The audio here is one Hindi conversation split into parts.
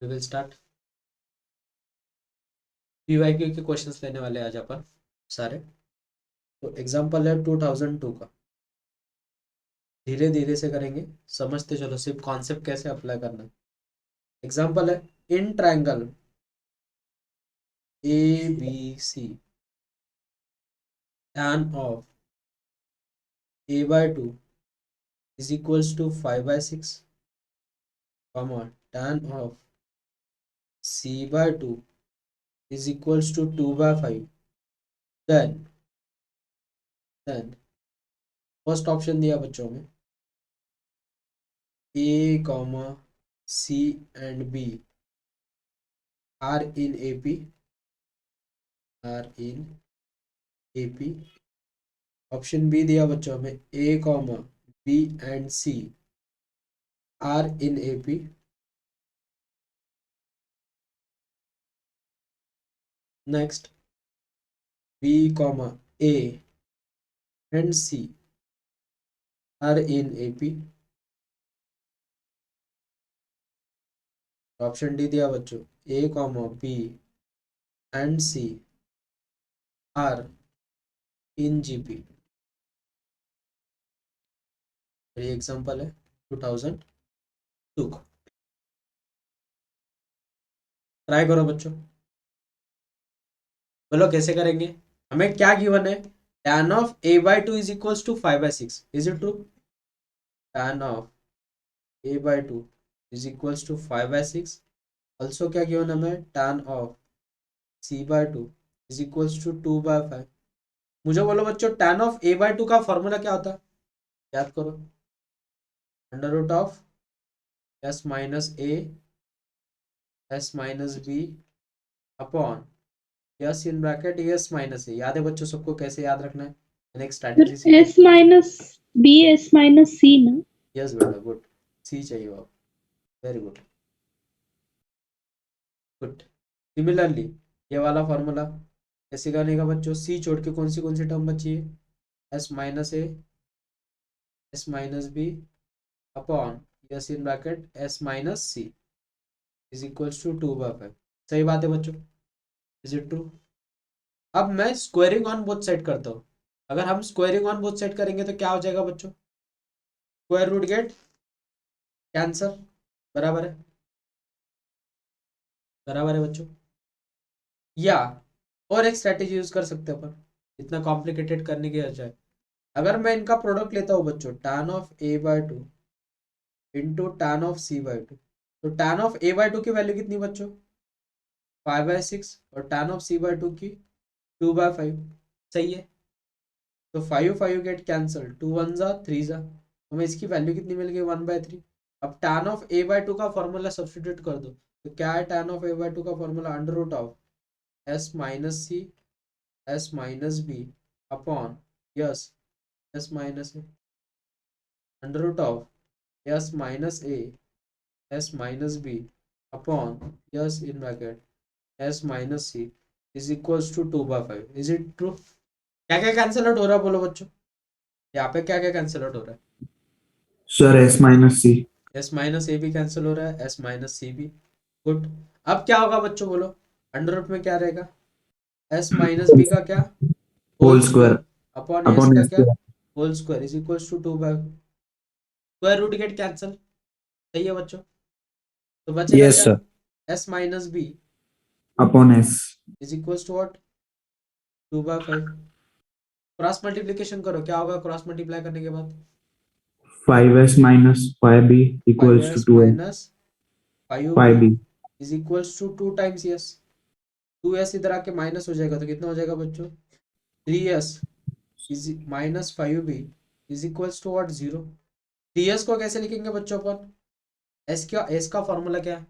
We will start. पीवाईक्यू के क्वेश्चंस लेने वाले आज अपन सारे। तो एग्जांपल है 2002 का। धीरे धीरे से करेंगे, समझते चलो सिर्फ कॉन्सेप्ट कैसे अप्लाई करना है। एग्जांपल है in triangle A B C tan of a/2 is equals to 5/6, comma tan of c/2 is equals to 2/5. Then first option दिया बच्चों में a comma c and b are in AP। Option B दिया बच्चों में a comma b and c are in AP। Next b comma a and c are in AP। Option D दिया बच्चों a comma b and c are in GP। ये एग्जांपल है 2002 का। ट्राई करो बच्चों, बोलो कैसे करेंगे। हमें क्या गिवन है, tan of a/2 is equals to 5/6। Is it true? tan of a/2 is equals to 5/6। Also क्या गिवन हमें, tan of c/2 is equals to 2/5। मुझे बोलो बच्चों tan of a/2 का फॉर्मूला क्या होता है, याद करो। Under root of s minus a s minus b upon S in bracket S minus A. याद है बच्चों सबको कैसे याद रखना है, मैंने एक स्ट्रैटेजी सीखी। S minus B S minus C ना। यस बेटा, गुड। सी चाहिए आप, वेरी गुड गुड। सिमिलरली ये वाला फॉर्मूला कैसे करने का बच्चों, सी छोड़ के कौन सी टर्म बची है, S minus A S minus B upon S in bracket S minus C is equals to 2/5। सही बात है बच्चों, इज इट ट्रू? अब मैं स्क्वायरिंग ऑन बोथ साइड करता हूँ। अगर हम स्क्वायरिंग ऑन बोथ साइड करेंगे तो क्या हो जाएगा बच्चों, स्क्वायर रूट गेट कैंसर। बराबर है, बराबर है बच्चों। या और एक स्ट्रैटेजी यूज कर सकते हैं अपन, इतना कॉम्प्लिकेटेड करने की बजाय। अगर मैं इनका प्रोडक्ट लेता हूँ बच्चों, tan of a/2 into tan of c/2, तो tan ऑफ a/2 की वैल्यू कितनी बच्चों, 5/6, और tan ऑफ c/2 की 2/5। सही है, तो 5 गेट कैंसल, 2 1 जा 3 जा, हमें इसकी वैल्यू कितनी मिल गई, 1/3। अब tan ऑफ a/2 का फॉर्मूला सब्सटीट्यूट कर दो, तो क्या है tan ऑफ a/2 का formula, under root of s minus C S minus B upon S S minus A, under root of S minus A S minus B upon S in bracket S minus C is equals to 2/5। Is it true? क्या क्या कैंसल आउट हो रहा है बोलो बच्चों, यहाँ पे क्या क्या कैंसल आउट हो रहा है। Sir S minus C. S minus ए भी कैंसिल हो रहा है, एस माइनस सी भी। गुड। अब क्या होगा बच्चों बोलो, अंडर रूट में क्या रहेगा, एस माइनस बी का क्या, whole whole square square upon S upon का एस क्या, square. Whole square is equals to 2/5। Square root get cancel. सही है बच्चों, तो बचेगा यस क्या, sir, S minus B upon S. Is equals to what, 2/5। Cross multiplication करो, क्या होगा क्रॉस मल्टीप्लाई करने के बाद, 5s minus 5b five equals to S 12। Minus 5b 5b is equals to 2 times yes. 2s इधर आके माइनस हो जाएगा तो कितना हो जाएगा बच्चों, 3s is minus 5b is equals to what, 0। 3s को कैसे लिखेंगे बच्चों अपन, एस का फॉर्मूला क्या है,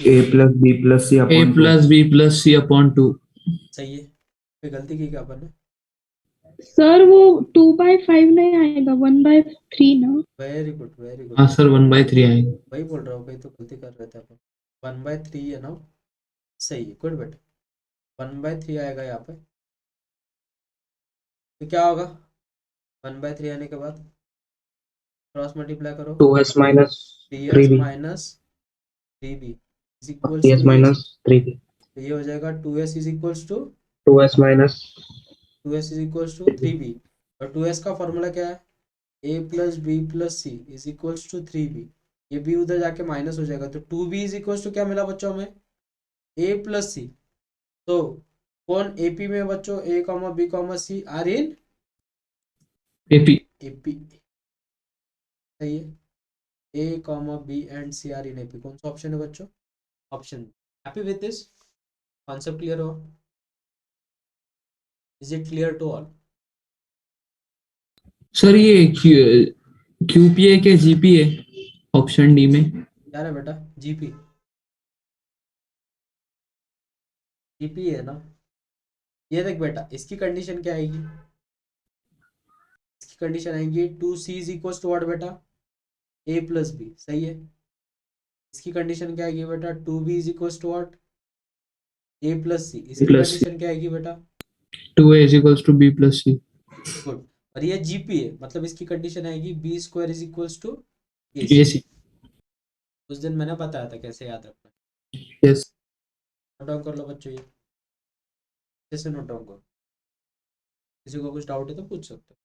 A plus B plus C A upon 2। Plus B plus C upon 2। सही है, कोई गलती की क्या अपन ने। सर वो 2/5 नहीं आएगा, 1/3 ना। वेरी गुड वेरी गुड हाँ वेरी सर, गुड। 1/3 आएगा। वही बोल रहा हूँ, कहीं तो गलती कर रहे थे अपन। 1/3 है ना, सही है, गुड बेटा। 1/3 आएगा यहाँ पे, तो क्या होगा 1/3 आने के बाद, क्रॉस मल्टीप्लाई करो, 2s minus 3s 3b। Minus 3b is equals S to minus 3 तो ये हो जाएगा 2s is equals to 2s minus 2s is equals to 3b और 2s का फॉर्मूला क्या है a plus B plus C is equals to 3b ये b उधर जाके माइनस हो जाएगा तो 2b इज इक्वल्स टू क्या मिला बच्चों में a प्लस सी तो कौन एपी में बच्चों a comma B comma C are in AP. AP सही है a comma B and C are in AP कौन सा ऑप्शन है बच्चों option happy with this concept clear हो is it clear to all sir ये QPA के GPA ऑप्शन डी में. क्या है बेटा जीपी जीपी है ना ये देख बेटा इसकी कंडीशन क्या आएगी इसकी कंडीशन आएगी 2c is equal to what बेटा a प्लस बी सही है इसकी कंडीशन क्या आएगी बेटा 2b is equal to what a plus C इसकी Plus C. कंडीशन क्या आएगी बेटा 2A is equals to B plus C. Good और ये जीपी है मतलब इसकी कंडीशन आएगी B square is equal to AC. उस दिन मैंने बताया था कैसे याद रखना Yes. नोट डाउन कर लो बच्चों ये कैसे नोट डाउन करो किसी को कुछ डाउट है तो पूछ सकते हो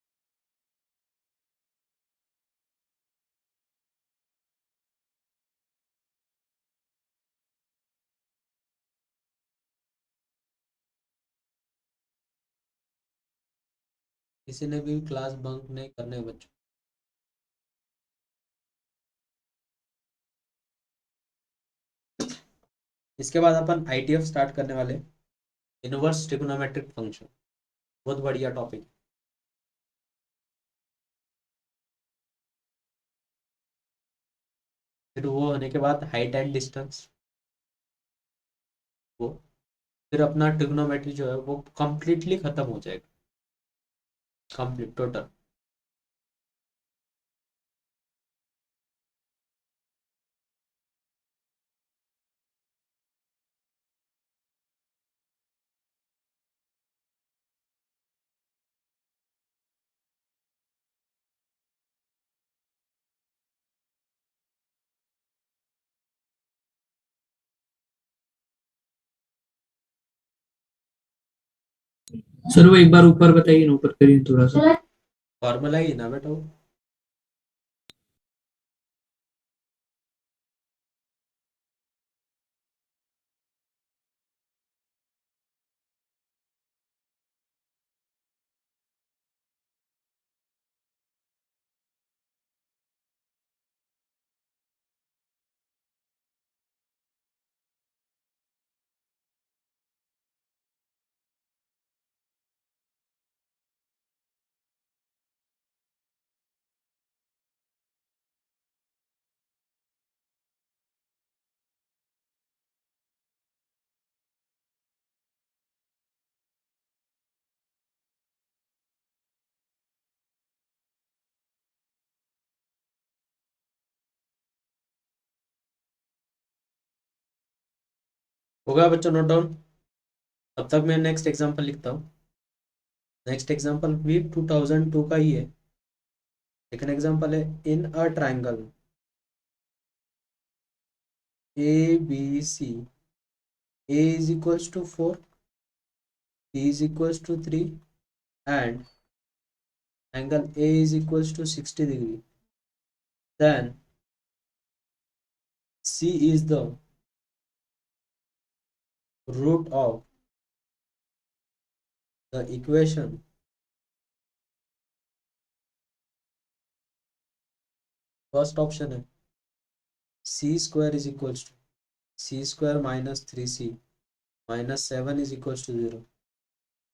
किसी ने भी क्लास बंक नहीं करने बच्चों इसके बाद अपन आईटीएफ स्टार्ट करने वाले इनवर्स ट्रिग्नोमेट्रिक फंक्शन बहुत बढ़िया टॉपिक फिर वो होने के बाद हाइट एंड डिस्टेंस वो फिर अपना ट्रिग्नोमेट्री जो है वो कंप्लीटली खत्म हो जाएगा कंप्लीट टोटल सर वो एक बार ऊपर बताइए ना ऊपर करिए थोड़ा सा. फॉर्मूला ही ना बेटा वो हो गया बच्चों नोट डाउन तब तक मैं नेक्स्ट एग्जांपल लिखता हूँ नेक्स्ट एग्जांपल भी 2002 का ही है सेकंड एग्जांपल है in a triangle A B C A is equals to 4 b is equals to 3 and angle A is equals to 60 degree then C is the root of the equation first option है c square is equals to c square minus 3c minus 7 is equals to 0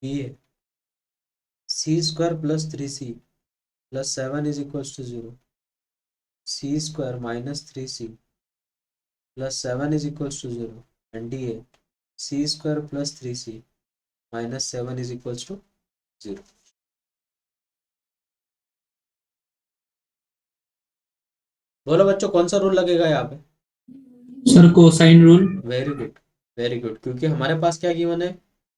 b है c square plus 3c plus 7 is equals to 0 c square minus 3c plus 7 is equals to 0 and d है c square plus 3c minus 7 is equals to 0 बोलो बच्चों कौन सा रूल लगेगा यहाँ पे sir cosine rule. Very good क्योंकि हमारे पास क्या गिवन है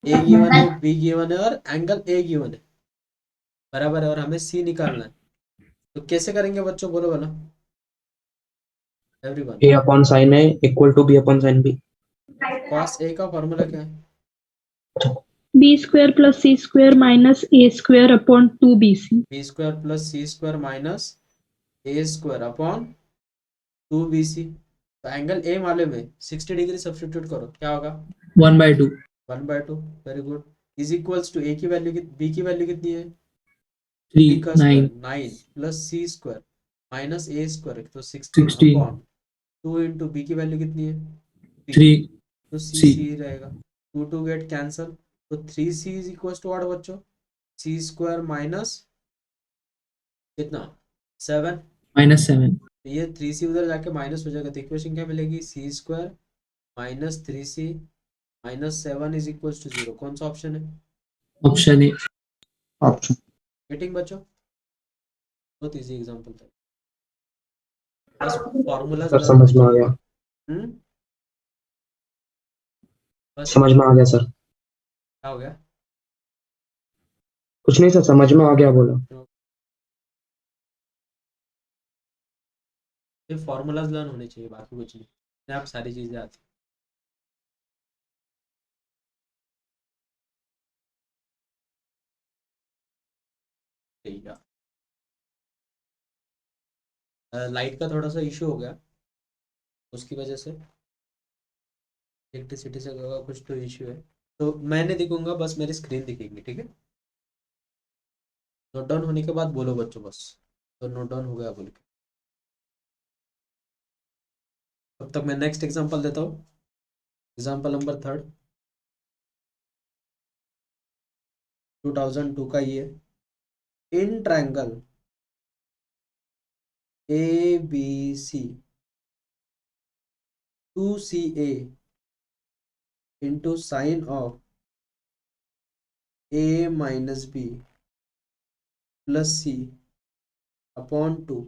ए गिवन है बी गिवन है और एंगल ए गिवन है बराबर है और हमें सी निकालना है तो कैसे करेंगे बच्चों बोलो बोलो everyone. A upon sin A equal to B upon sin B. cos A का फॉर्मूला क्या है? B square plus C square minus A square upon 2BC. B square plus C square minus A square upon 2BC। तो एंगल ए वाले में 60 डिग्री सब्स्टिट्यूट करो, क्या होगा? 1/2 1/2। Very good. Is equals to A की वैल्यू, बी की वैल्यू कितनी है? 3 बी का 9 square 9 plus C square minus A square तो 16 16 अपॉन 2 इंटू बी की वैल्यू कितनी है? 3। 3 तो सी C सी रहेगा, 2 2 गेट कैंसल, तो 3C is equals to what बच्चों? सी स्क्वायर माइनस कितना? 7। -7 तो ये 3C उधर जाके माइनस हो जाएगा, तो इक्वेशन क्या मिलेगी? C square minus 3C minus 7 is equals to 0। कौन सा ऑप्शन है? Option A. ऑप्शन गेटिंग बच्चों? बहुत इजी एग्जांपल था, बस फॉर्मूलाज सर लर्न समझ होने में आ चाहिए। गया, हम्म। बस समझ में आ गया सर। क्या हो गया? कुछ नहीं सर, समझ में आ गया बोला। ये फॉर्मूलाज लर्न होने चाहिए, बाकी कुछ नहीं, अपने आप सारी चीजें आती हैं। ठीक है, लाइट का थोड़ा सा इशू हो गया, उसकी वजह से इलेक्ट्रिसिटी से कुछ तो इशू है, तो मैं नहीं दिखूंगा, बस मेरी स्क्रीन दिखेगी, ठीक है? नोट डाउन होने के बाद बोलो बच्चों बस, तो नोट डाउन हो गया बोल के। तब तक मैं नेक्स्ट एग्जांपल देता हूँ, एग्जांपल नंबर 3, 2002 का ये। In triangle A B C 2CA into sine of A minus B plus C upon 2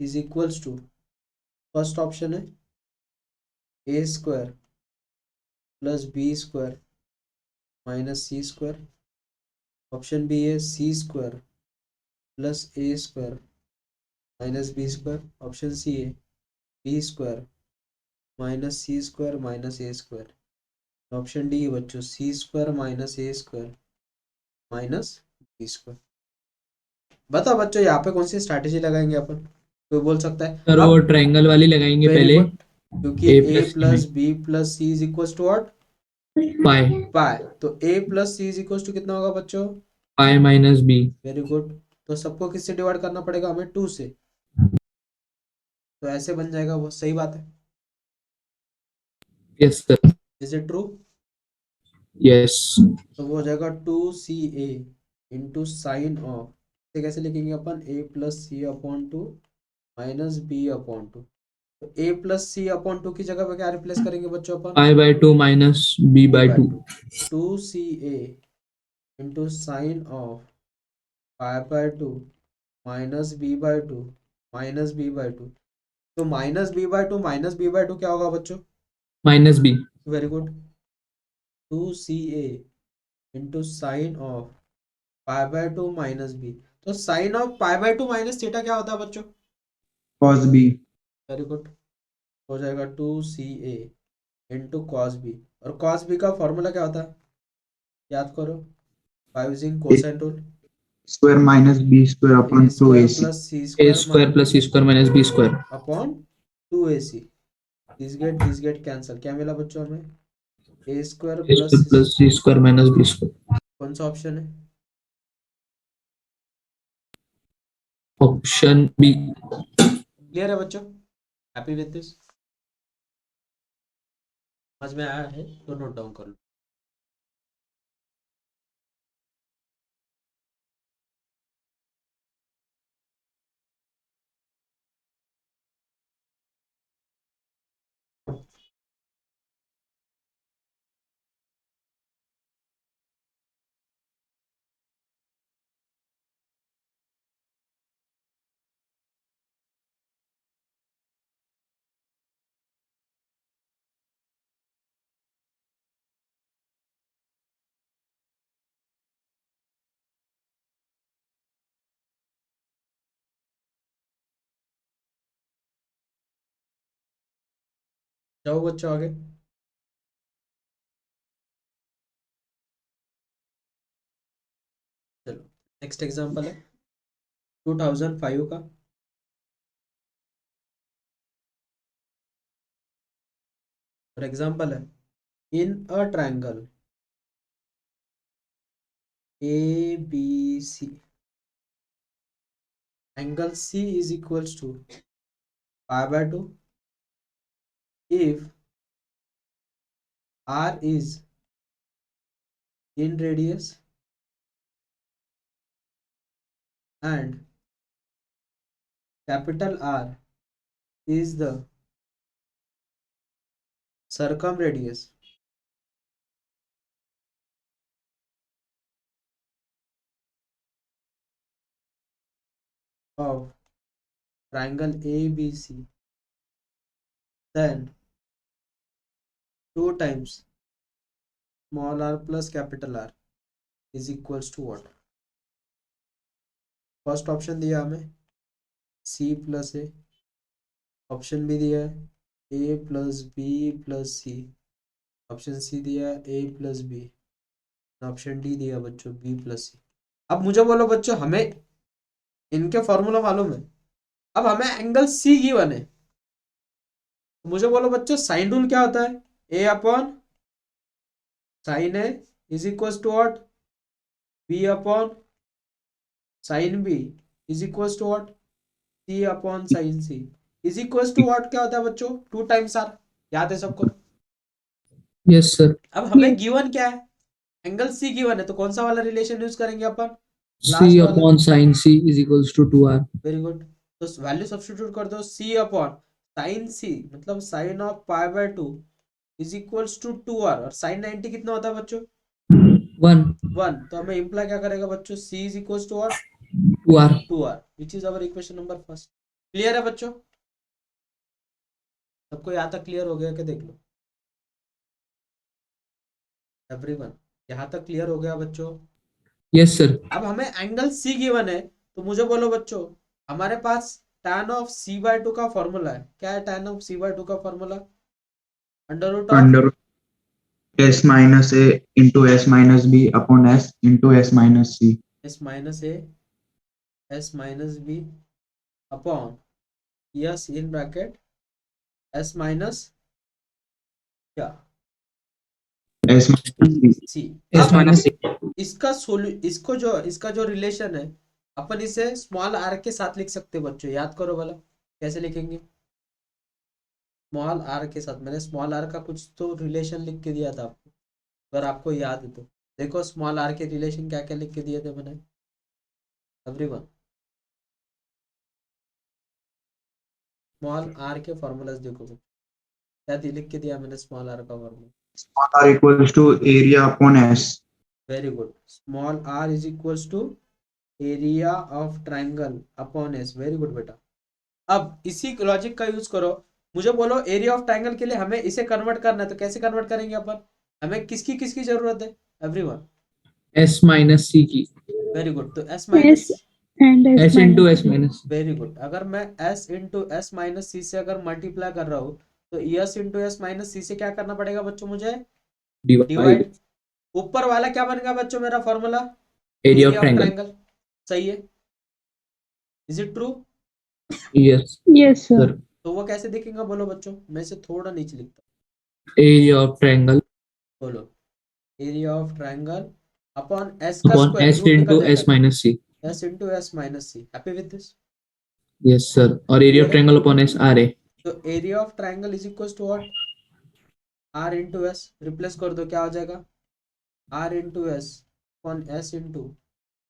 is equals to, first option है A square plus B square minus C square, option B है C square plus A square minus B square, option C है B square minus C square minus A square, option D है बच्चों C square minus A square minus B square. बताओ बच्चों यहाँ पे कौन सी स्ट्रैटेजी लगाएंगे अपन? कोई बोल सकता है सर वो अब। ट्रायंगल वाली लगाएंगे वेरी पहले। गुड, क्योंकि A A plus plus B plus C is equal to what? Pi pi. तो A plus C is equal to कितना होगा बच्चों? Pi -B। Very good. तो सबको किससे डिवाइड करना पड़ेगा हमें? 2 से। तो ऐसे बन जाएगा, वो सही बात है। Yes sir. Is it true? Yes. तो वो हो जाएगा 2CA इंटू साइन ऑफ, कैसे लिखेंगे अपन? ए plus C upon 2 minus B upon 2। तो ए प्लस सी अपॉन 2 की जगह पे क्या रिप्लेस करेंगे बच्चों अपन? I/2 -B B by by 2। 2। 2CA into sine of π/2 minus B by two. तो माइनस बी बाय टू क्या होगा बच्चों? -B। Very good. 2CA into sine of π/2 minus B. तो साइन ऑफ π/2 माइनस थीटा क्या होता है बच्चों? cos b very good. हो जाएगा 2CA इंटू कॉस बी, और कॉस बी का फॉर्मूला क्या होता है? याद करो, by using a cosine rule. square minus b square A upon square 2ac plus C A square square plus C square -B square. Upon 2AC। This get cancel, क्या मिला बच्चों हमें? A square A square plus, plus C square -B square. कौन सा ऑप्शन है? Option B. क्लियर है बच्चों? Happy with this? समझ में आया है तो नोट डाउन कर लो। जाओ बच्चों आगे। चलो नेक्स्ट एग्जांपल है 2005 का। और एग्जांपल है in a triangle A B C angle C is equals to π/2 if r is in radius and capital R is the circumradius of triangle ABC, then 2 times small r plus capital R is equals to what? First option दिया हमें C प्लस ए, ऑप्शन भी दिया है A plus B plus C, option C दिया है A plus B, option D दिया बच्चों B प्लस सी। अब मुझे बोलो बच्चों हमें इनके फॉर्मूला मालूम है, अब हमें एंगल सी गिवन है, मुझे बोलो बच्चों साइन रूल क्या होता है? A upon sine A is equal to what? B upon sine B is equal to what? C upon sine C is equal to what? क्या होता है बच्चों? 2 टाइम्स आर। याद है सबको? Yes sir. अब हमें गिवन क्या है? एंगल सी गिवन है, तो कौन सा वाला रिलेशन यूज करेंगे अपन? C लास्ट वाला। Upon sine C is equals to 2R। Very good. तो वैल्यू सब्स्टिट्यूट कर दो, सी अपॉन साइन सी मतलब sine of π/2 is equals to 2r, और साइन 90 कितना होता है बच्चों? 1 1। तो हमें इंप्लाई क्या करेगा बच्चों? c is equals to what? 2R। 2r, which is our equation number first. Clear है बच्चों? सबको यहाँ तक क्लियर हो गया कि देख लो एवरीवन, यहाँ तक क्लियर हो गया बच्चों? Yes sir. अब हमें एंगल सी गिवन है, तो मुझे बोलो बच्चों हमारे पास tan ऑफ c/2 का फॉर्मूला है। क्या है tan ऑफ c/2 का formula? Under root of under s minus a into s minus b upon s into s minus c. s minus A s minus B upon S in bracket s minus क्या? s minus c. C. S minus इसका जो रिलेशन है अपन इसे स्मॉल आर के साथ लिख सकते हैं बच्चों। याद करो वाला कैसे लिखेंगे? स्मॉल आर के साथ मैंने स्मॉल आर का कुछ तो रिलेशन लिख के दिया था आपको, अगर आपको याद है तो देखो स्मॉल आर के रिलेशन क्या क्या लिख के दिए थे मैंने एवरीवन। स्मॉल आर के फॉर्मूलाज देखो क्या लिख के दिया मैंने स्मॉल आर का formula. Small r equals to area upon s. Very good. Small R is equals to area of triangle upon S. Very good बेटा। अब इसी लॉजिक का यूज करो, मुझे बोलो एरिया ऑफ ट्राइंगल के लिए हमें इसे कन्वर्ट करना है, तो कैसे कन्वर्ट करेंगे अपन? हमें किसकी जरूरत है एवरीवन? S माइनस C की। Very good. तो S minus S and S into S minus. Very good. अगर मैं s into S minus C से अगर मल्टीप्लाई कर रहा हूँ तो S into S minus C से क्या करना पड़ेगा बच्चों मुझे? Divide divide. ऊपर वाला क्या बनेगा बच्चों मेरा formula? Area of triangle. Triangle. सही है? Is it true? Yes Yes, sir. Sir. तो वो कैसे दिखेगा बोलो बच्चों? मैं इसे थोड़ा नीचे लिखता एरिया ऑफ ट्रायंगल हूँ। बोलो area of triangle upon S का अपॉन स्क्वायर, S रूट निकल इंटू S जाएगा, minus C। S into S minus C. Happy with this? Yes sir. और area of triangle upon S RA। तो area of triangle is equal to what? R into S. Replace कर दो, क्या हो जाएगा? R into S upon S into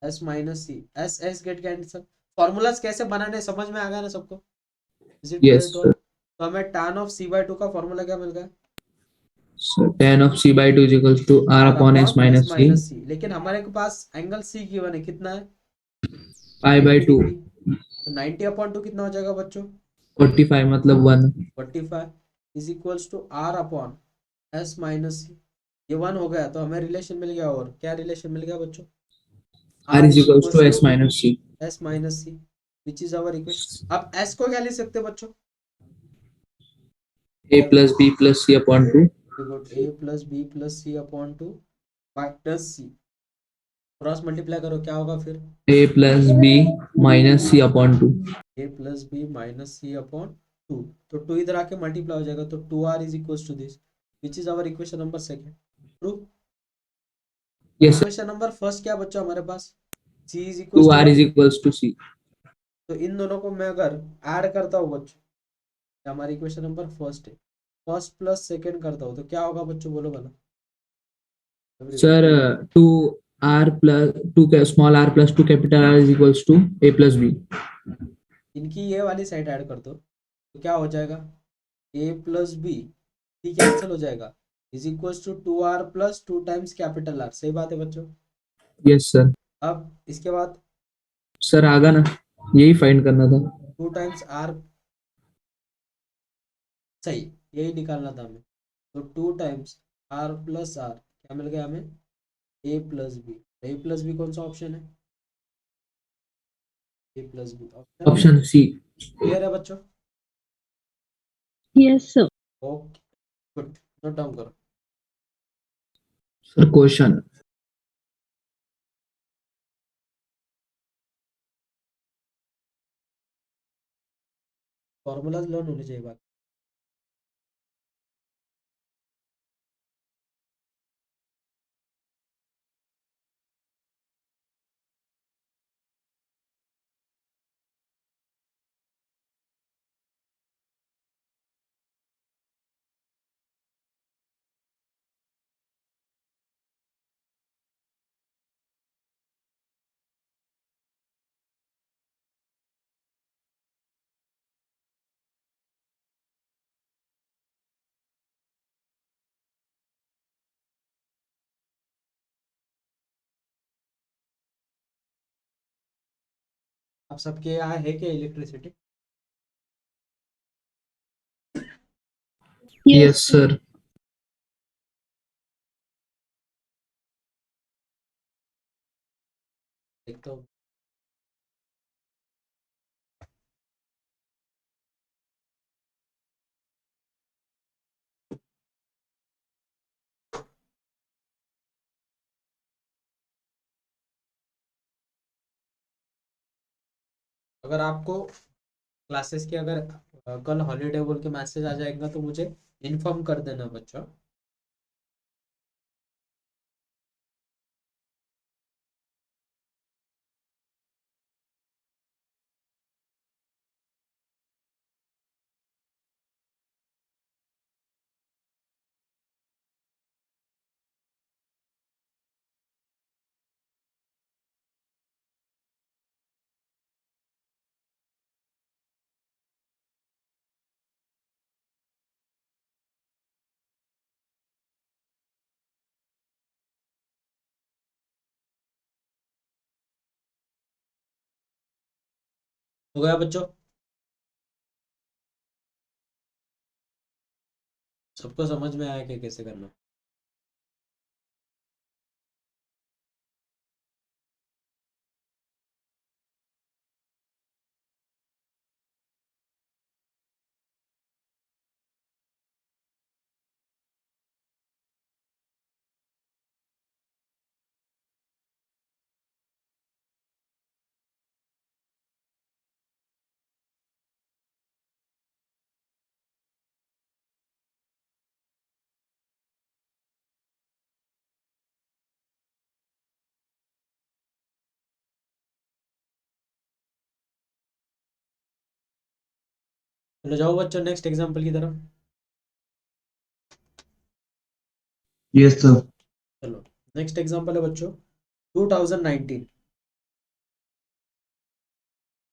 S minus C. S S get cancel. Formulas कैसे बनाने समझ में आ गया ना सबको? Is it yes clear? Sir. तो हमें tan ऑफ c/2 का फॉर्मूला क्या मिल गया? tan of C/2 is equals to R upon S minus C सी। लेकिन हमारे के पास एंगल सी गिवन है, कितना है? pi by 2 degree. तो 90 अपॉन 2 कितना हो जाएगा बच्चों? 45 मतलब 1। 45 is equals to R upon S minus C. ये 1 हो गया, तो हमें रिलेशन मिल गया। और क्या रिलेशन मिल गया बच्चों? R is equals to S minus C। S minus C which is our equation. अब एस को क्या लिख सकते हैं बच्चों? A plus B plus C upon 2. We got a plus b plus c upon 2 minus c, cross multiply करो क्या होगा फिर, A plus B minus C upon 2. a plus B minus C upon 2, तो 2 इधर आके मल्टीप्लाई हो जाएगा, तो 2r is equals to this, which is our equation number second. True. Yes sir. Equation number first क्या बच्चा हमारे पास, c is equals 2R is to, equals to C. तो इन दोनों को मैं अगर ऐड करता हूँ बच्चों, हमारी इक्वेशन नंबर फर्स्ट है, फर्स्ट प्लस सेकंड करता हूँ तो क्या होगा बच्चों, बोलो भला। Sir, 2R plus 2 small r plus 2 capital R is equals to A plus B. इनकी ये वाली साइड ऐड कर दो तो क्या हो जाएगा, a plus B, C cancel हो जाएगा, is equals to 2r plus 2 times capital R. सही बात है बच्चों। Yes sir. अब इसके बाद सर आगा ना, यही फाइंड करना था। 2 टाइम्स आर, सही यही निकालना था हमें, तो 2 टाइम्स आर प्लस आर क्या मिल गया हमें, A plus B. A plus B कौन सा ऑप्शन है, A plus B option option C. Clear है बच्चों। Yes, sir. Okay good, note down करो। सर क्वेश्चन, फॉर्मूलाज लर्न होने चाहिए बात। आप सबके यहाँ है क्या इलेक्ट्रिसिटी, Yes, यस सर। देखता हूँ। अगर आपको क्लासेस के अगर कल हॉलीडे बोल के मैसेज आ जाएगा तो मुझे इन्फॉर्म कर देना बच्चों। हो गया बच्चों, सबको समझ में आया कि कैसे करना। चलो जाओ बच्चों नेक्स्ट एग्जांपल की तरफ। Yes, sir. चलो नेक्स्ट एग्जांपल है बच्चों 2019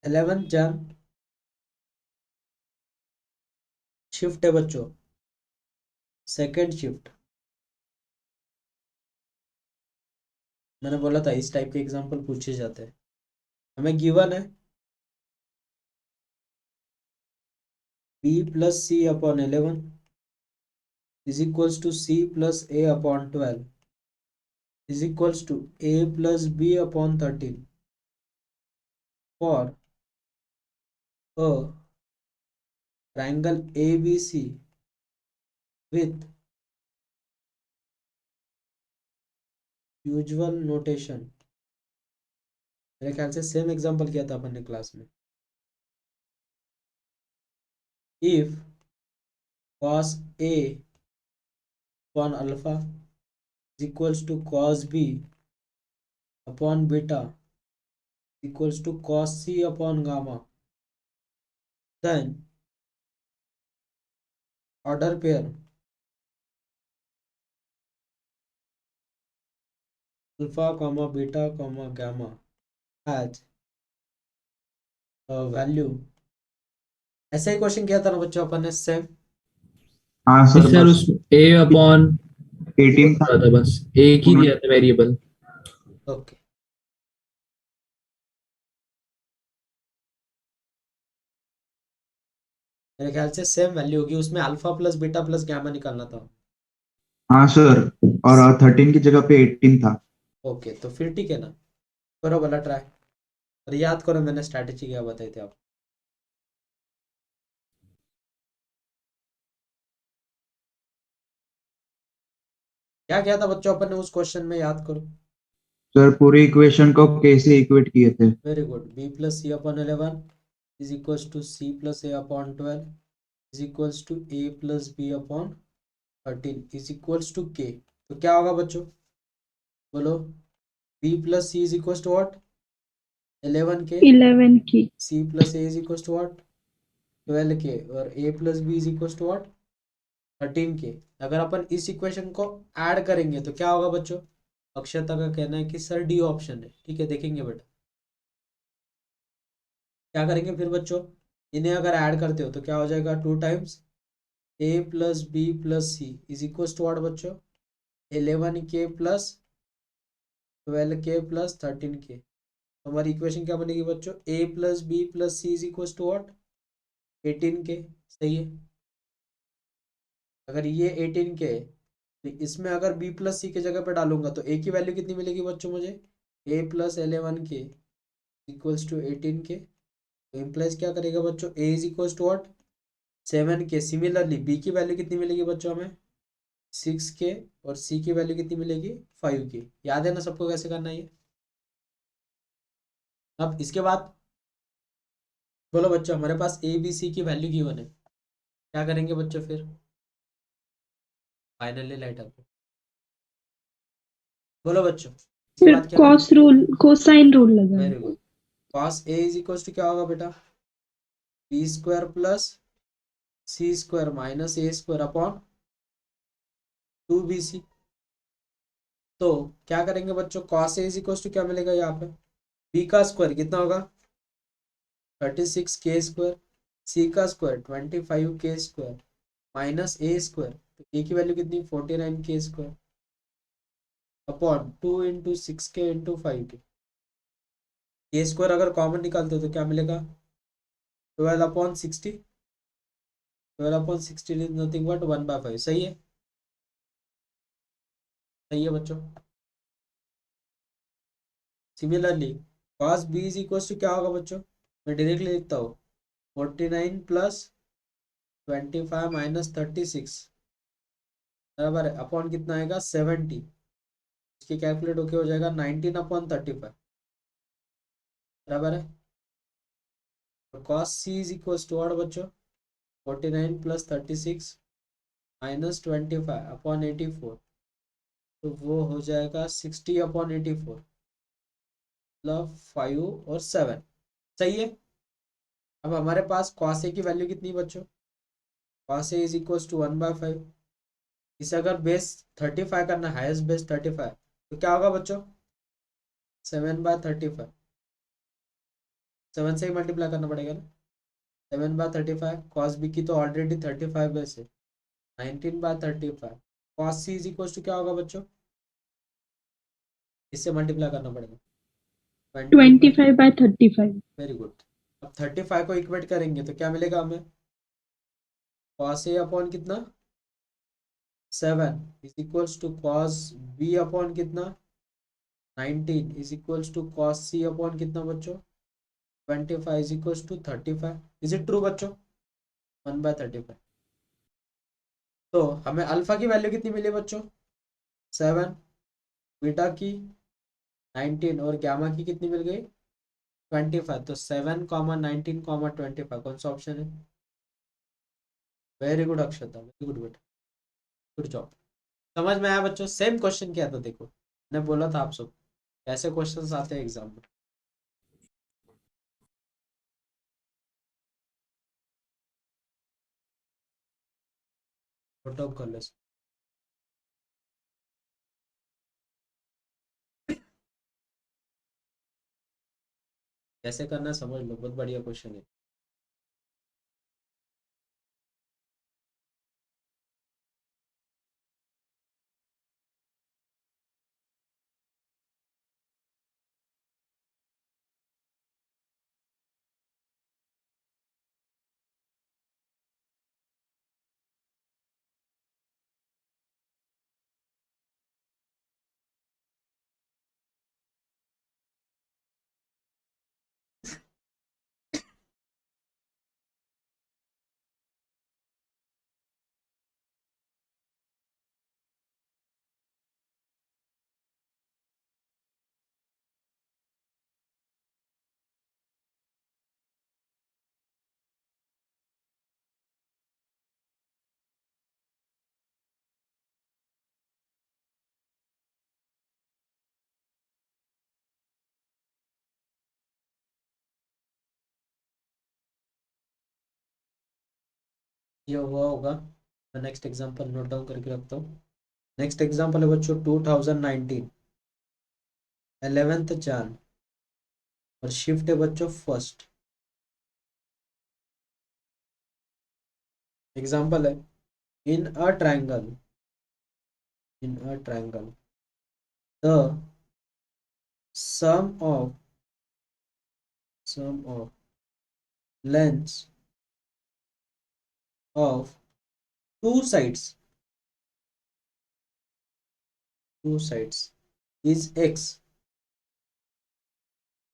11 जन शिफ्ट है बच्चों, सेकेंड शिफ्ट। मैंने बोला था इस टाइप के एग्जांपल पूछे जाते हैं। हमें गिवन है b plus C upon 11 is equals to C plus A upon 12 is equals to a plus b upon 13 for a triangle ABC with usual notation. मेरे ख्याल से सेम एग्जांपल किया था अपन ने क्लास में। If cos A upon alpha is equals to cos B upon beta equals to cos C upon gamma, then order pair alpha comma beta comma gamma has a value। ऐसा ही क्वेश्चन किया था ना बच्चों अपन ने सेम। हाँ सर, सर बस उस a अपॉन 18 था। था, बस एक ही दिया था वेरिएबल। ओके, मेरे ख्याल से सेम वैल्यू होगी, उसमें alpha plus beta plus gamma निकालना था। हाँ सर, और 13 की जगह पे 18 था। ओके, तो फिर ठीक है ना, करो वाला ट्राई और याद करो मैंने स्ट्रैटेजी क्या बताई थी आप। क्या किया था बच्चों अपन ने उस क्वेश्चन में, याद करो। सर पूरी इक्वेशन को कैसे इक्वेट किए थे? Very good, b plus C upon 11 is equals to c plus a upon 12 is equals to a plus b upon 13 is equals to k। तो क्या होगा बच्चों, बोलो। b plus C is equals to what, 11 k। 11 की। c plus a is equals to what, 12 k। और a plus b is equals to what, 13 k। अगर अपन इस इक्वेशन को ऐड करेंगे तो क्या होगा बच्चों, अक्षता का कहना है कि सर डी ऑप्शन है। ठीक है, देखेंगे बेटा क्या करेंगे फिर बच्चों। इन्हें अगर ऐड करते हो तो क्या हो जाएगा, 2 times a plus B plus C is equal to what बच्चों, 11k plus 12k plus 13k। हमारी इक्वेशन क्या बनेगी बच्चों, a plus B plus C is equal to what, 18k। सही है। अगर ये 18k है तो इसमें अगर b प्लस सी की जगह पे डालूंगा तो a की वैल्यू कितनी मिलेगी बच्चों मुझे, a plus 11k equals to 18k। तो इम्प्लाइज क्या करेगा बच्चों, a is equals to what, 7k। Similarly b की वैल्यू कितनी मिलेगी बच्चों हमें, 6k। और c की वैल्यू कितनी मिलेगी, 5k। याद है ना सबको कैसे करना है ये। अब इसके बाद बोलो बच्चों, हमारे पास a b c की वैल्यू गिवन है, क्या करेंगे बच्चों फिर, फाइनली लाइट अप। बोलो बच्चों इसके फिर बाद क्या करेंगे। कॉस रूल, कोसाइन रूल लगा। Very good. cos a is equal to क्या होगा बेटा, b square plus c square minus a square upon 2bc। तो क्या करेंगे बच्चों, cos a is equal to क्या मिलेगा यहाँ पे, b का स्क्वायर कितना होगा, 36k स्क्वायर, c का square 25k square minus a square. तो a की वैल्यू कितनी, 49k square upon 2 into 6k into 5k। ए स्क्वायर अगर कॉमन निकालते हो तो क्या मिलेगा, 12/60। 12/60 इज नथिंग बट 1/5। सही है, सही है बच्चों। Similarly cos b is equal to क्या होगा बच्चों, मैं डायरेक्टली लिखता हूँ 49 प्लस 25 माइनस 36 बराबर है अपॉन कितना आएगा 70। इसकी कैलकुलेट होके हो जाएगा 19/35 बराबर है। और cos c is equal to what बच्चों, 49 प्लस 36 माइनस 25 अपॉन 84। तो वो हो जाएगा 60/84, मतलब 5 और 7। सही है। अब हमारे पास cos a की वैल्यू कितनी बच्चों, cos a is equal to 1/5। इसे अगर बेस 35 करना, हाईएस्ट बेस 35, तो क्या होगा बच्चों, 7/35। 7 से ही मल्टीप्लाई करना पड़ेगा ना, 7/35। cos b की तो ऑलरेडी 35 बेस है, 19/35। cos c is equal to क्या होगा बच्चों, इससे मल्टीप्लाई करना पड़ेगा 25/35। Very good. अब 35 को इक्वेट करेंगे तो क्या मिलेगा हमें, cos a अपॉन कितना 7 is equals to cos b upon कितना 19 is equals to cos c upon कितना बच्चों 25 is equals to 35। Is it true बच्चों, 1/35। तो हमें अल्फा की वैल्यू कितनी मिली बच्चों? 7, बीटा की 19 और गामा की कितनी मिल गई? 25। तो 7, 19, 25 कौन सा ऑप्शन है? वेरी गुड अक्षता, वेरी गुड बेटा, गुड जॉब। समझ में आया बच्चों? सेम क्वेश्चन किया था, देखो मैंने बोला था आप सब ऐसे क्वेश्चंस आते हैं एग्जाम में। नोट कर लो। कैसे करना है समझ लो, बहुत बढ़िया क्वेश्चन है। ये हुआ होगा। मैं नेक्स्ट एग्जांपल नोट डाउन करके रखता हूँ। नेक्स्ट एग्जांपल है बच्चों 2019 11th जैन और शिफ्ट है बच्चों फर्स्ट। एग्जांपल है in a triangle, in a triangle the sum of lengths of two sides is x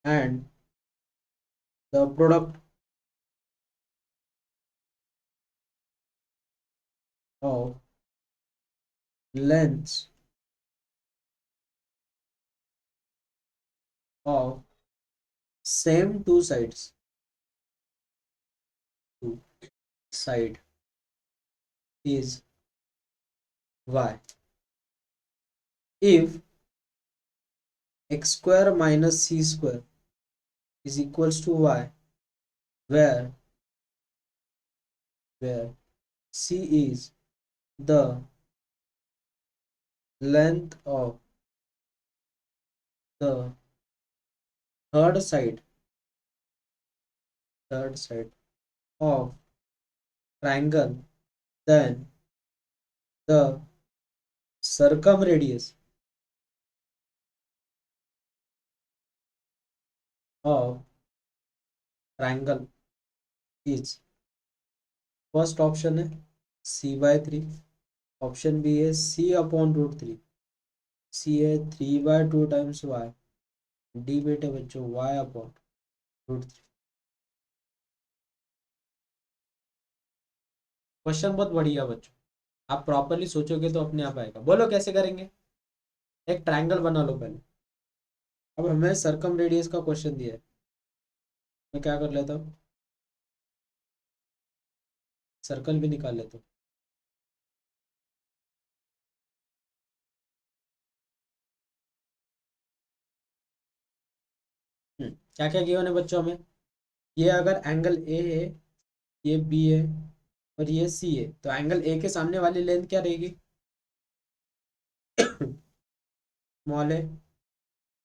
and the product of lengths of same two side is y if x square minus c square is equals to y, where c is the length of the third side of triangle, then the circumradius of triangle is, first option है c/3, ऑप्शन बी है c/√3, सी है 3/2 टाइम्स y, डी बेटे बच्चों y/√3। क्वेश्चन बहुत बढ़िया बच्चों, आप प्रॉपरली सोचोगे तो अपने आप आएगा। बोलो कैसे करेंगे? एक ट्रायंगल बना लो पहले। अब हमें सर्कम रेडियस का क्वेश्चन दिया है, मैं क्या कर लेता हूँ, सर्कल भी निकाल लेता हूँ। क्या क्या गिवन है बच्चों हमें? ये अगर एंगल ए है, ये बी है और ये सी है, तो एंगल ए के सामने वाली लेंथ क्या रहेगी? स्मॉल है।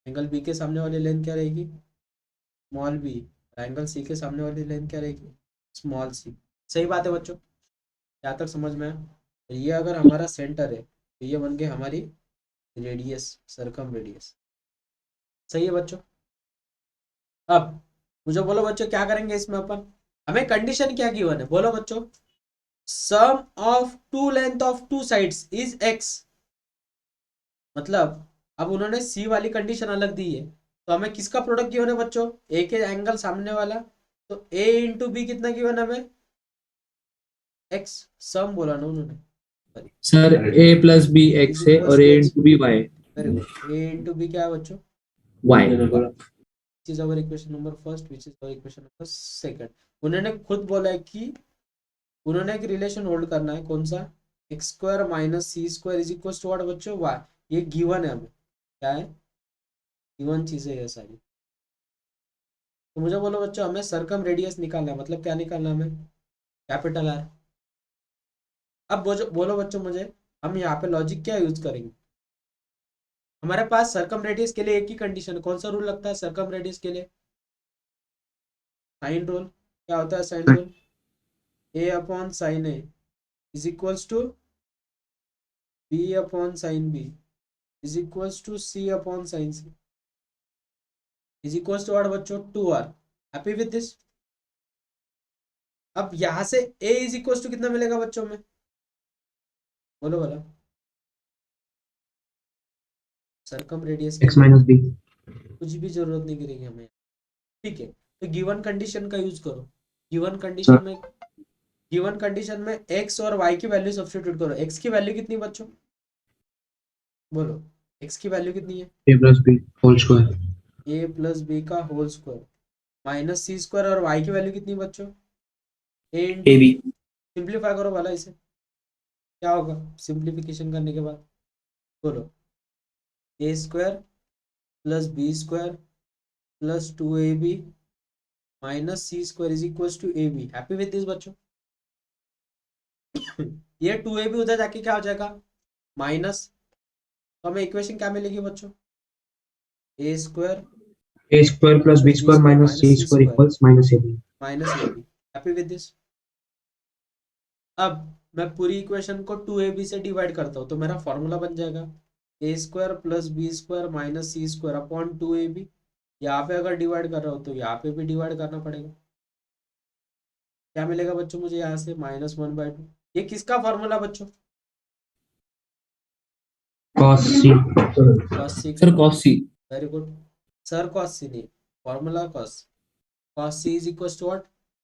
एंगल बी के सामने वाली लेंथ क्या रहेगी? Small B. एंगल सी के सामने वाली लेंथ क्या रहेगी? Small C. सही बात है बच्चों, यहाँ तक समझ में आया? तो ये अगर हमारा सेंटर है तो ये बन गई हमारी रेडियस, सर्कम रेडियस। सही है बच्चों? अब मुझे बोलो बच्चों क्या करेंगे इसमें अपन? हमें कंडीशन क्या गिवन है बोलो बच्चों? Sum of two length of two sides is X. मतलब अब उन्होंने सी वाली कंडीशन अलग दी है, तो हमें किसका प्रोडक्ट गिवन है बच्चों? ए के एंगल सामने वाला, तो ए इंटू बी कितना गिवन है हमें? एक्स। सम बोला ना उन्होंने, sir a plus b x है और a into b y very good. A into b क्या है बच्चों? Y which is our equation number first, which is our equation number second। उन्होंने खुद बोला है कि उन्होंने एक रिलेशन होल्ड करना है, कौन सा? X square minus C square is equal to what बच्चों? वाई। ये गिवन है हमें, क्या है? गिवन चीजें है सारी। तो मुझे बोलो बच्चों, हमें सरकम रेडियस निकालना है, मतलब क्या निकालना है हमें? Capital R. अब बोलो बच्चों मुझे, हम यहाँ पे लॉजिक क्या यूज करेंगे? हमारे पास सरकम रेडियस के लिए एक ही कंडीशन है, कौन सा रूल लगता है सरकम रेडियस के लिए? Sine rule. क्या होता है sine rule? A upon sine A is equals to b upon sine B is equals to c upon sine C is equals to what बच्चों? 2r। Happy with this? अब यहां से a इज इक्वल्स टू कितना मिलेगा बच्चों में? बोलो बोलो। सरकम रेडियस के x लिए minus b। कुछ भी जरूरत नहीं गिरेगी हमें, ठीक है? तो गिवन कंडीशन का यूज करो। गिवन सर कंडीशन में, गिवन कंडीशन में x और y की वैल्यू सब्स्टिट्यूट करो। x की वैल्यू कितनी बच्चों? बोलो, x की वैल्यू कितनी है? a plus b whole square। a plus b का होल स्क्वायर माइनस सी स्क्वायर, और y की वैल्यू कितनी बच्चों? a into ab। B. Simplify करो वाला इसे, क्या होगा सिंप्लीफिकेशन करने के बाद? बोलो, A square plus B square plus 2ab minus C square is equal to A B. Happy with this बच्चों? ये 2ab उधर जाके क्या हो जाएगा? माइनस। तो हमें इक्वेशन क्या मिलेगी बच्चों? A square a square plus b plus B square square minus minus c C square square equals minus ab। Minus A B. Happy with this? अब मैं पूरी इक्वेशन को 2ab से डिवाइड करता हूँ, तो मेरा फॉर्मूला बन जाएगा A square plus B square minus C square upon 2ab। यहाँ पे अगर डिवाइड कर रहा हो तो यहाँ पे भी डिवाइड करना पड़ेगा। क्या मिलेगा बच्चों मुझे यहाँ से? -1/2। ये किसका फॉर्मूला बच्चों? cos c। कॉस सी का। Sir cos c very good. Sir cos c नहीं, formula cos. Cos c is equal to what?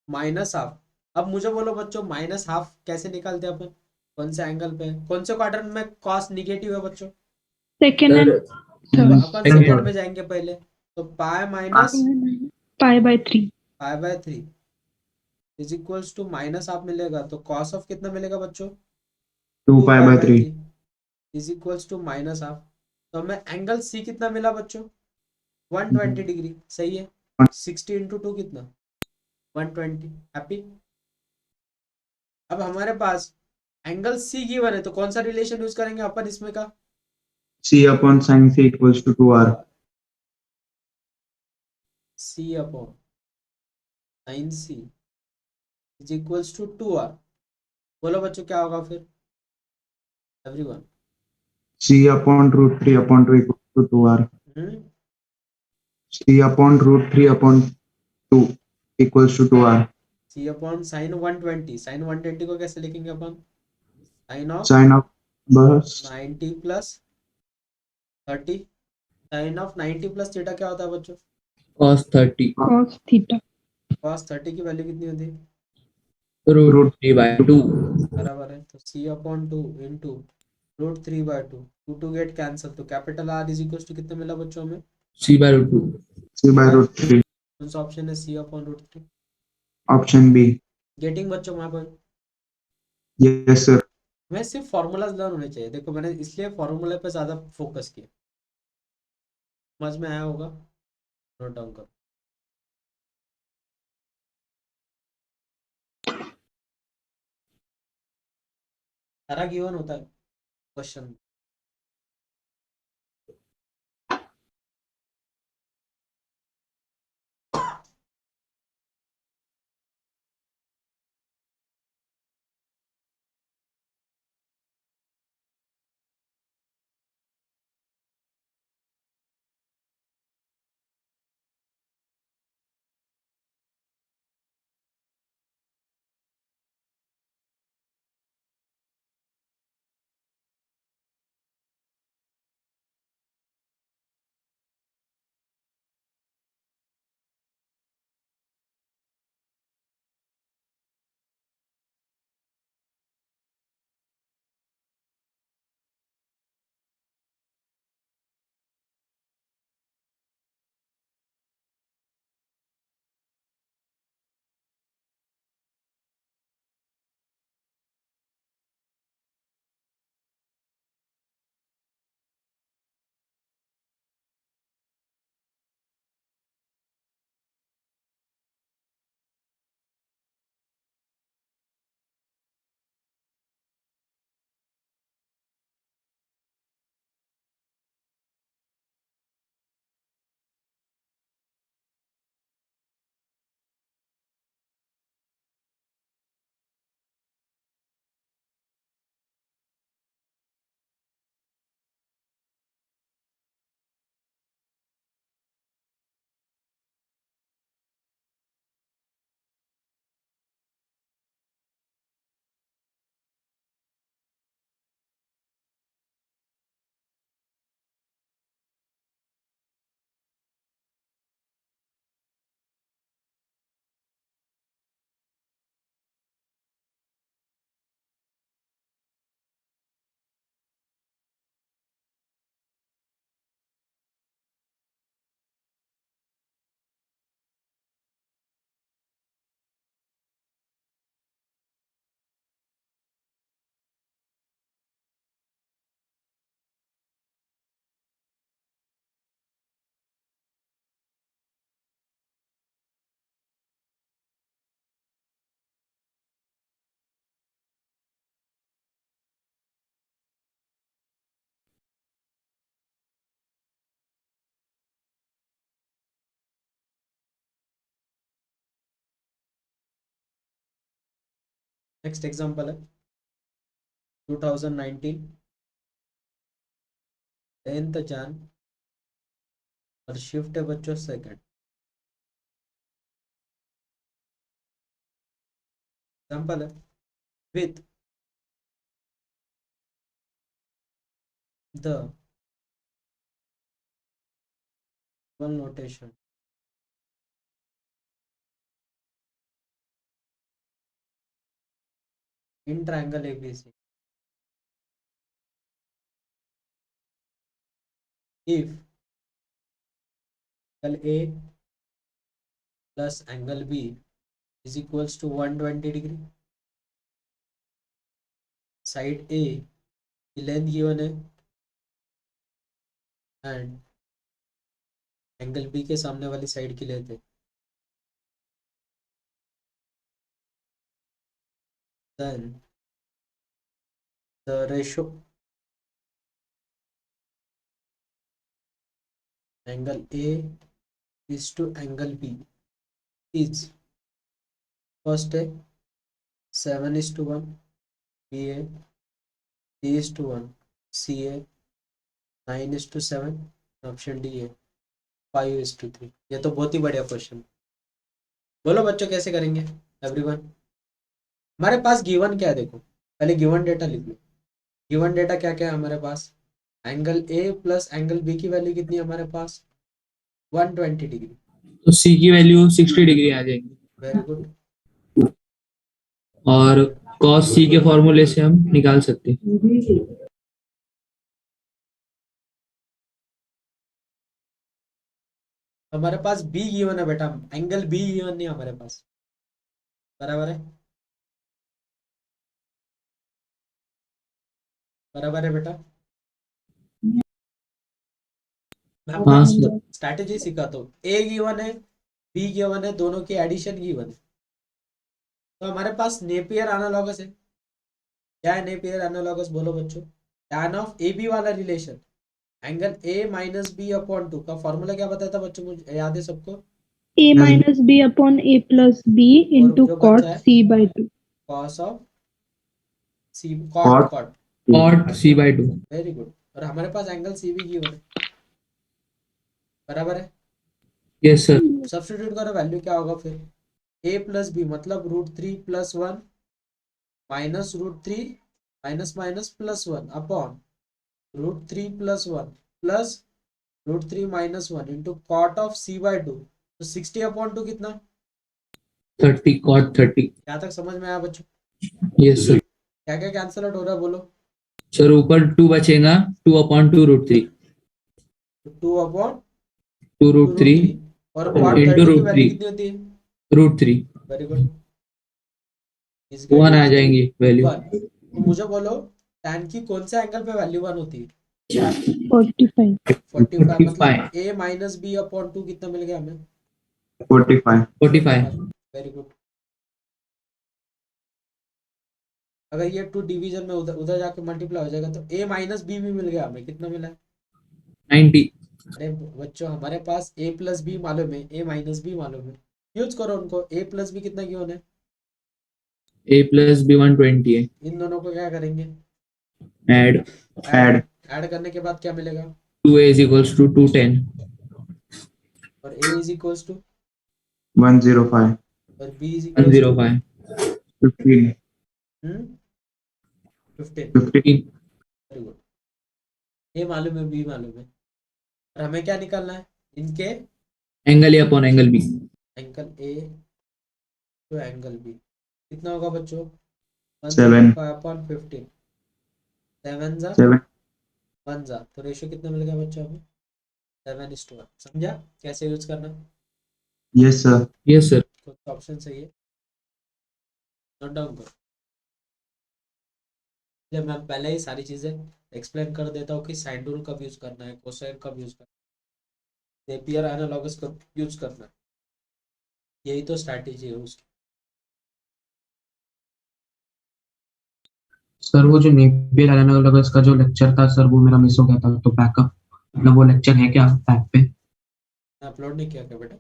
-Half. अब मुझे बोलो बच्चों, -हाफ कैसे निकालते हैं अपन? कौन से एंगल पे, कौन से क्वाड्रेंट में कॉस निगेटिव है बच्चों? Second sir and third. अपन second सेकंड order। में जाएंगे पहले। तो पाई माइनस पाई/3। पाई/3 इज इक्वल्स टू -हाफ मिलेगा, तो कॉस ऑफ कितना मिलेगा बच्चों? 2 2 pi pi by by 3। Three is equals to -half. तो हमें एंगल सी कितना मिला बच्चों? 120 डिग्री। सही है। 60 इंटू 2 कितना? 120। हैप्पी? अब हमारे पास एंगल सी गिवन है, तो कौन सा रिलेशन यूज करेंगे अपन इसमें का? C upon sin c equals to 2r। 2r। C upon sine C is equals to 2r। बोलो बच्चों क्या होगा फिर everyone? C upon root 3 upon 2 equals to 2r। हम्म C upon root 3 upon 2 equals to 2r। C upon sine 120। Sine 120 को कैसे लिखेंगे अपन? साइन ऑफ Sin of बस 90 plus 30। Sine of 90 plus theta क्या होता है बच्चों? Cos 30 cos theta. कॉस 30 की वैल्यू कितनी होती है? रूट root 3/2 बराबर है, तो c upon 2 into √3/2। 2 get cancel, तो capital R is equal to कितना मिला बच्चों हमें? c/√2 c by root 3। कौन सा ऑप्शन है? सी अपॉन √3। Option B। गेटिंग बच्चों वहां पर? Yes sir। मैं सिर्फ फॉर्मूलाज लर्न होने चाहिए, देखो मैंने इसलिए फॉर्मूले पे ज्यादा फोकस किया। समझ में आया होगा? नोट डाउन करो। सारा गिवन होता है क्वेश्चन। नेक्स्ट एग्जांपल है 2019 10th जैन और शिफ्ट है बच्चों सेकंड। एग्जांपल है with the notation in triangle ABC if angle A plus angle B is equals to 120 degree, side A की लेंथ गिवन है एंड एंगल B के सामने वाली साइड की लेंथ है, then the ratio angle A is to angle B is first है 7:1, B है 3:1, C है 9:7, ऑप्शन डी है 5:3। ये तो बहुत ही बढ़िया क्वेश्चन। बोलो बच्चों कैसे करेंगे एवरीवन। हमारे पास गिवन क्या है, देखो पहले गिवन डेटा लिख लो। गिवन डेटा क्या क्या है हमारे पास, angle A plus angle B की वैल्यू कितनी है हमारे पास 120 डिग्री। तो सी की वैल्यू 60 डिग्री आ जाएगी वेरी गुड। और cos सी के फॉर्मूले से हम निकाल सकते हैं। हमारे पास बी गिवन है बेटा, एंगल बी गिवन नहीं है हमारे पास, बराबर है, बराबर है बेटा। मैं हाँ आपको सर। स्ट्रैटेजी सिखाता हूँ। ए गिवन है, बी गिवन है, दोनों की एडिशन गिवन है। तो हमारे पास नेपियर एनालॉगस है। क्या है नेपियर एनालॉगस बोलो बच्चों, tan ऑफ ए बी वाला relation angle a minus B upon 2 का फॉर्मूला क्या बताया था बच्चों, मुझे याद है सबको? A minus B upon A plus B into जो cot बचा है C by 2. cos of c Cot. Cot. cot c/2। Very good. और हमारे पास एंगल सी भी गिवन है, बराबर है। Yes sir. सब्स्टिट्यूट करो, वैल्यू क्या होगा फिर, ए प्लस बी मतलब √3+1 minus √3 minus minus +1 upon √3+1 plus √3 minus 1 into cot of c by 2। तो 60/2 कितना, 30 cot 30। यहाँ तक समझ में आया बच्चों? Yes sir. क्या क्या कैंसिल आउट हो रहा है बोलो। सर ऊपर 2 बचेगा, 2/2√3। 2/2√3 2√3 और कॉट into 30 की √3 वैल्यू कितनी होती है? √3 वेरी गुड। 1 आ जाएंगी वैल्यू। 1। तो मुझे बोलो tan की कौन से एंगल पे वैल्यू 1 होती है? 45. 45 मतलब 45 a माइनस बी अपॉन 2 कितना मिल गया हमें? 45. 45। Very good. अगर ये 2 डिवीजन में उधर उधर जाके मल्टीप्लाई हो जाएगा तो a माइनस बी भी मिल गया हमें, कितना मिला है? 90। अरे बच्चों हमारे पास a प्लस बी मालूम है, a माइनस बी मालूम है, यूज करो उनको। a प्लस बी कितना क्यों है? a plus b 120 है। इन दोनों को क्या करेंगे, ऐड Add. ऐड करने के बाद क्या मिलेगा, 2a is equals to 210 और a इज इक्वल्स टू 105. और b is equals to 105 15. 15। 15. Very good. A मालूम है, बी मालूम है, और हमें क्या निकालना है, इनके angle a upon angle b. Angle a to angle b कितना होगा बच्चों? 7. 105/15 7 जा 7. 1 जा, तो रेशियो कितना मिल गया बच्चों हमें? 7:1। समझा कैसे यूज करना? Yes, sir. Yes sir. कुछ ऑप्शन सही है, नोट डाउन करो। इसलिए मैं पहले ही सारी चीजें एक्सप्लेन कर देता हूँ कि साइन रूल कब यूज करना है, कोसाइन कब यूज करना है, नेपियर एनालॉगस कब यूज करना है, यही तो स्ट्रैटेजी है उसकी। सर वो जो नेपियर एनालॉगस का जो लेक्चर था सर, वो मेरा मिस हो गया था, तो बैकअप मतलब वो लेक्चर है क्या बैक पे? अपलोड नहीं किया क्या बेटा?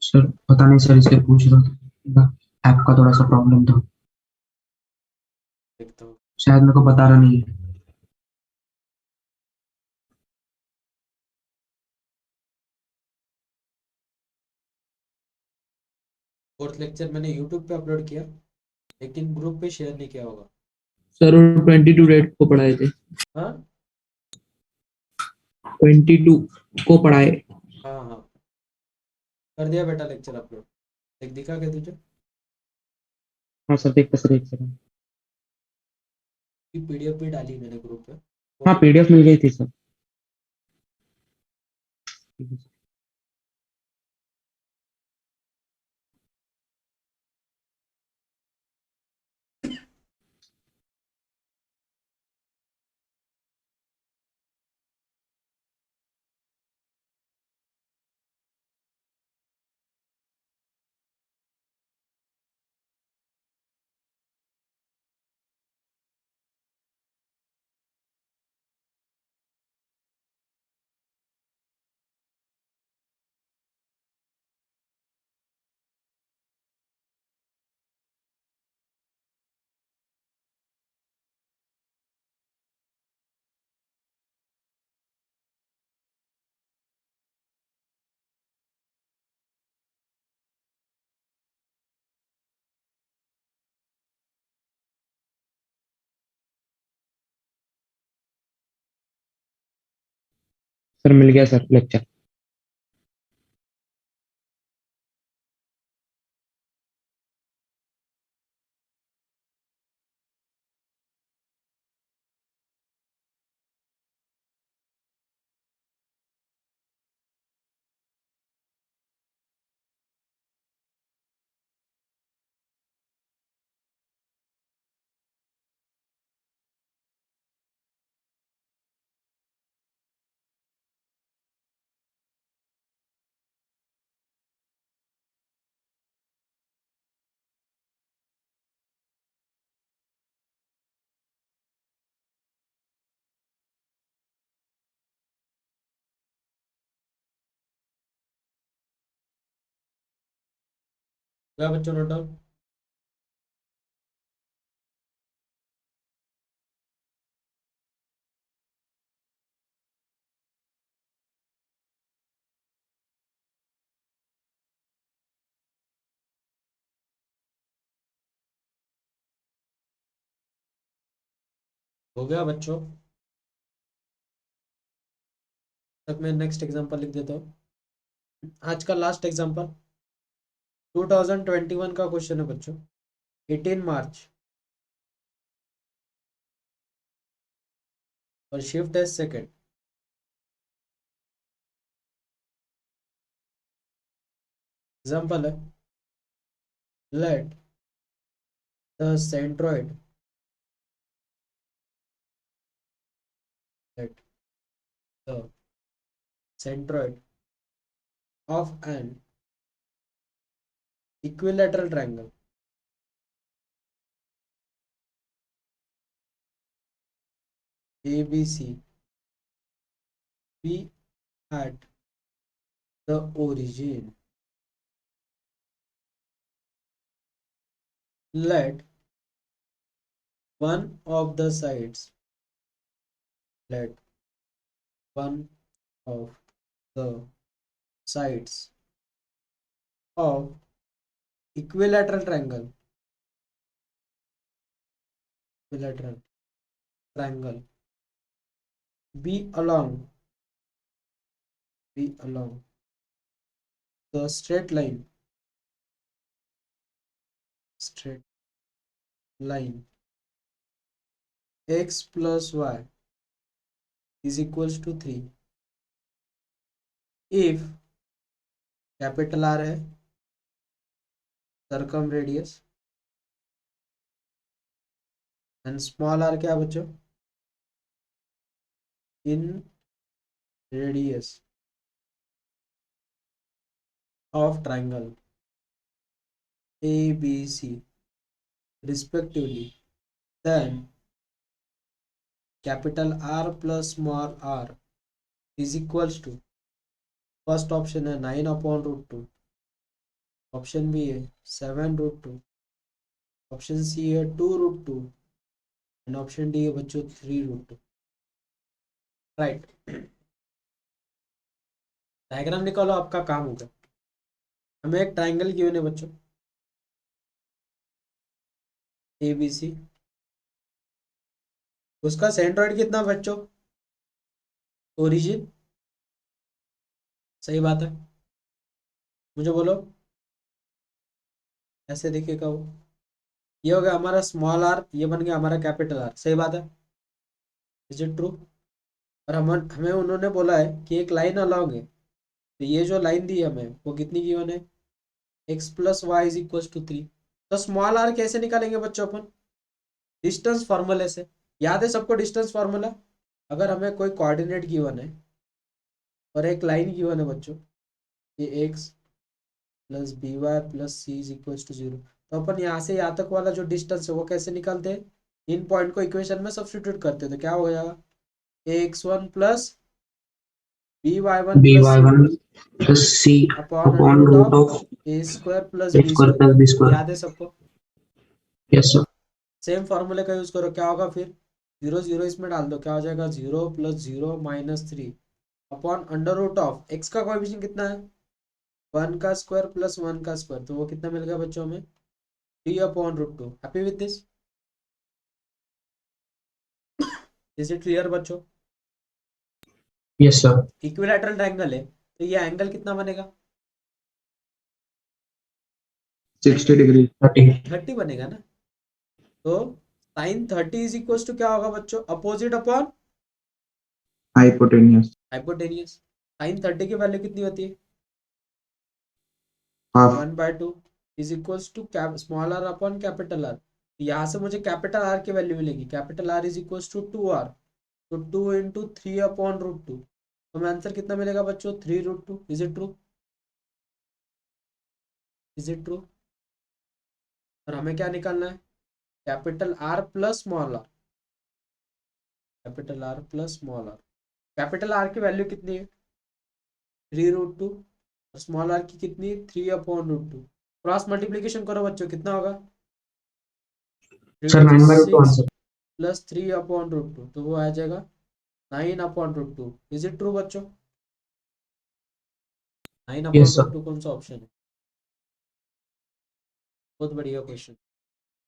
सर पता नहीं सर, इसलिए पूछ रहा था। ऐप का थोड़ा सा प्रॉब्लम था, देखता हूँ। शायद मेरे को बता रहा नहीं है। फोर्थ लेक्चर मैंने यूट्यूब पे अपलोड किया, लेकिन ग्रुप पे शेयर नहीं किया होगा। सर वो 22 डेट को पढ़ाए थे, हाँ 22 को पढ़ाए। हाँ हाँ, कर दिया बेटा लेक्चर अपलोड। एक दिखा क्या तुझे? हाँ सर, देखते सर, एक सेकंड। पीडीएफ भी डाली मैंने ग्रुप पे। हाँ, पीडीएफ मिल गई थी सर। सर मिल गया सर लेक्चर। क्या बच्चों नोट डाउन? हो गया बच्चों? तक मैं नेक्स्ट एग्जांपल लिख देता हूँ। आज का लास्ट एग्जांपल 2021 का क्वेश्चन है बच्चों। 18 मार्च और शिफ्ट है सेकेंड। एग्जांपल है, let the centroid let the centroid of an equilateral triangle ABC be at the origin. Let one of the sides let one of the sides of equilateral triangle be along the straight line x plus y is equals to 3 if capital R है circum radius and small r क्या है बच्चों? इन radius of triangle ABC respectively, then capital R plus small r is equals to, first option है 9/√2, ऑप्शन बी है 7/√2, ऑप्शन सी है 2√2 एंड ऑप्शन डी है बच्चों 3√2। राइट, डायग्राम निकालो, आपका काम होगा। हमें एक ट्राइंगल गिवन है बच्चों, ए बी सी। उसका सेंट्रॉइड कितना बच्चों? ओरिजिन, सही बात है। मुझे बोलो, ऐसे दिखेगा वो। ये हो गया हमारा स्मॉल आर, ये बन गया हमारा कैपिटल आर, सही बात है। Is it true? और हमें उन्होंने बोला है कि एक लाइन अलाउंग है, तो ये जो लाइन दी है हमें वो कितनी गिवन है? x plus y is equal to 3। तो स्मॉल आर कैसे निकालेंगे बच्चों अपन? डिस्टेंस फार्मूले से। याद है सबको डिस्टेंस फार्मूला? अगर हमें कोई कोऑर्डिनेट गिवन है और एक लाइन गिवन है बच्चों, ये x plus b y plus C is equal to 0, तो अपन यहाँ से यहाँ तक वाला जो डिस्टेंस है वो कैसे निकालते हैं? इन पॉइंट को इक्वेशन में सब्स्टिट्यूट करते हैं, तो क्या हो जाएगा? x1 plus by1 plus c by1 plus c upon under upon root root of of a square plus a b square square. plus b square. याद है सबको? Yes, sir. सेम फार्मूले का यूज करो, क्या होगा फिर? 0 0 इसमें डाल दो, क्या हो जाएगा? 0 plus 0 minus 3 upon under root of x का कोएफिशिएंट कितना है? 1 का स्क्वायर प्लस 1 का स्क्वायर, तो वो कितना मिल गया बच्चों में? 3/√2। Happy with this? Is it clear बच्चों? Yes, sir. इक्विलैटरल ट्रायंगल है, तो ये एंगल कितना बनेगा? 60 डिग्री। 30. 30 बनेगा ना। तो साइन 30 इज इक्वल टू क्या होगा बच्चों? Opposite upon hypotenuse. Hypotenuse. Sine 30 की वैल्यू कितनी होती है? Half. 1/2 is equals to small r upon capital R. यहाँ से मुझे कैपिटल आर की वैल्यू मिलेगी, capital R is equals to 2r, तो 2 × 3/√2। तो हमें आंसर कितना मिलेगा बच्चों? 3√2। Is it true? Is it true? और हमें क्या निकालना है? Capital R plus small r, capital R plus small r. Capital R की वैल्यू कितनी है? 3√2। और स्मॉल आर की कितनी? 3/√2। क्रॉस मल्टीप्लीकेशन करो बच्चों, कितना होगा? Sir, 9/2 6 answer. प्लस 3/√2, तो वो आ जाएगा 9/√2। इज इट ट्रू बच्चों? Yes, sir. 9/√2 कौन सा ऑप्शन है? बहुत बढ़िया क्वेश्चन,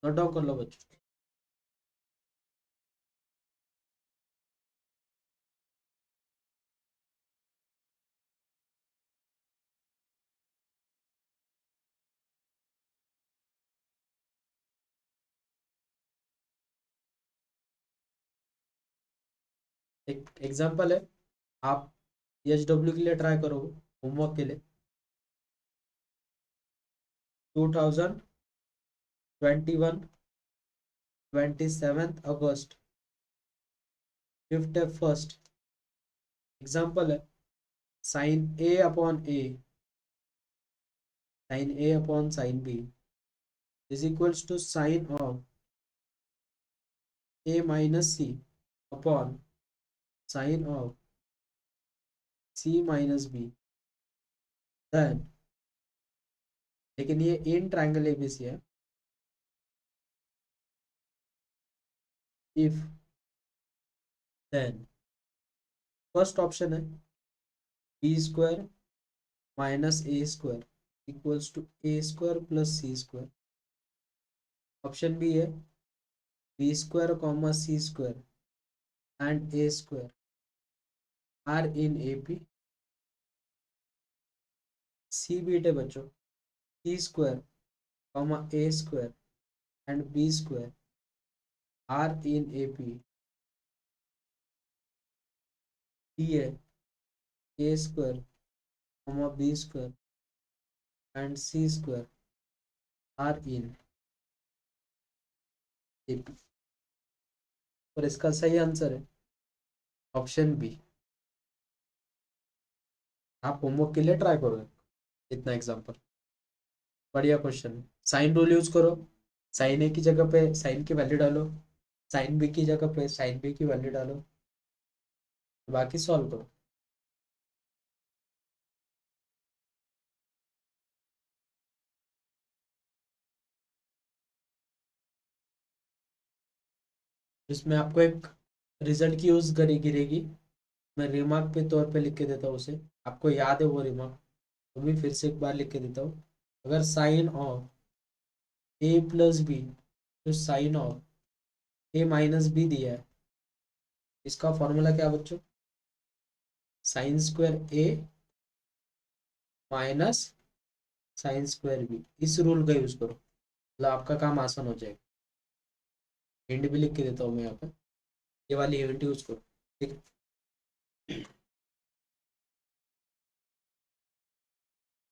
नोट डाउन कर लो बच्चों। एक एग्जांपल है, आप एचडब्ल्यू के लिए ट्राई करो, होमवर्क के लिए। 2021 27 अगस्त, फिफ्थ फर्स्ट। एग्जांपल है, sine A upon A, sine A upon sine B is equals to sine of A minus C upon sine of C minus B. Then, लेकिन ये इन ट्रायंगल एबीसी है। इफ देन, फर्स्ट ऑप्शन है B square minus A square equals to A square plus C square. Option B है B square comma C square and A square are in A P. C बीट है बच्चों, C square comma A square and B square are in A P. D है A square comma B square and C square are in A P. और इसका सही आंसर है ऑप्शन बी। आप होमवर्क के लिए ट्राई करो इतना एग्जांपल, बढ़िया क्वेश्चन है। साइन रूल यूज करो, साइन ए की जगह पे साइन की वैल्यू डालो, साइन बी की जगह पे साइन बी की वैल्यू डालो, बाकी सॉल्व करो। इसमें आपको एक रिजल्ट की यूज गिरेगी। मैं रिमार्क पे तौर पे लिख के देता हूँ उसे, आपको याद है वो रिमार्क, तो भी फिर से एक बार लिख के देता हूँ। अगर sine of A plus B, तो sine of A minus B दिया है, इसका फॉर्मूला क्या बच्चों, sine square A minus sine square B. इस रूल का यूज करो, मतलब आपका काम आसान हो जाएगा। हिंट भी लिख के देता हूँ मैं यहाँ पे, ये वाली हिंट यूज करो, ठीक है।